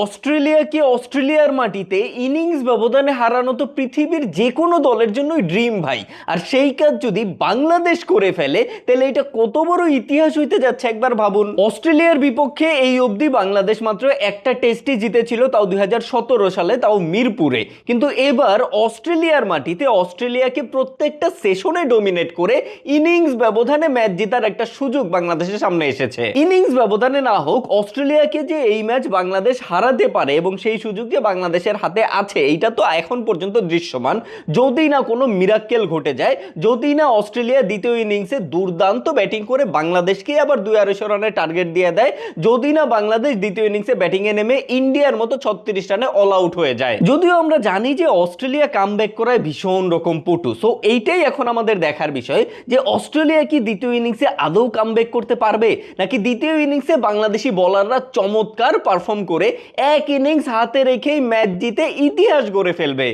অস্ট্রেলিয়াকে অস্ট্রেলিয়ার মাটিতে ইনিংস ব্যবধানে হারানো তো পৃথিবীর যে কোনো দলের জন্যই ড্রিম ভাই। আর সেই কাজ যদি বাংলাদেশ করে ফেলে তাহলে এটা কত বড় ইতিহাস হইতে যাচ্ছে একবার ভাবুন। অস্ট্রেলিয়ার বিপক্ষে এই অবধি বাংলাদেশ মাত্র একটা টেস্টই জিতেছিল, তাও 2017 সালে, তাও মিরপুরে। কিন্তু এবার অস্ট্রেলিয়ার মাটিতে অস্ট্রেলিয়াকে প্রত্যেকটা সেশনে ডমিনেট করে ইনিংস ব্যবধানে ম্যাচ জেতার একটা সুযোগ বাংলাদেশের সামনে এসেছে। ইনিংস ব্যবধানে না হোক, অস্ট্রেলিয়াকে যে এই ম্যাচ বাংলাদেশ হারাতে পারে এবং সেই সুযোগ যে বাংলাদেশের হাতে আছে, এইটা তো এখন পর্যন্ত দৃশ্যমান। যদি না কোনো মিরাক্কেল ঘটে যায়, যদি না অস্ট্রেলিয়া দ্বিতীয় ইনিংসে দুর্দান্ত ব্যাটিং করে বাংলাদেশকে আবার 200-250 রানের টার্গেট দিয়ে দেয়, যদি না বাংলাদেশ দ্বিতীয় ইনিংসে ব্যাটিংয়ে নেমে ইন্ডিয়ার মতো 36 রানে অল আউট হয়ে যায়। যদিও আমরা জানি যে অস্ট্রেলিয়া কামব্যাক করায় ভীষণ রকম পটু, সো এইটাই এখন আমাদের দেখার বিষয় যে অস্ট্রেলিয়া কি দ্বিতীয় ইনিংসে আদৌ কামব্যাক করতে পারবে, নাকি দ্বিতীয় ইনিংসে বাংলাদেশি বোলাররা চমৎকার পারফর্ম করে এক ইনিংস হাতে রেখেই ম্যাচ জিতে ইতিহাস গড়ে ফেলবে।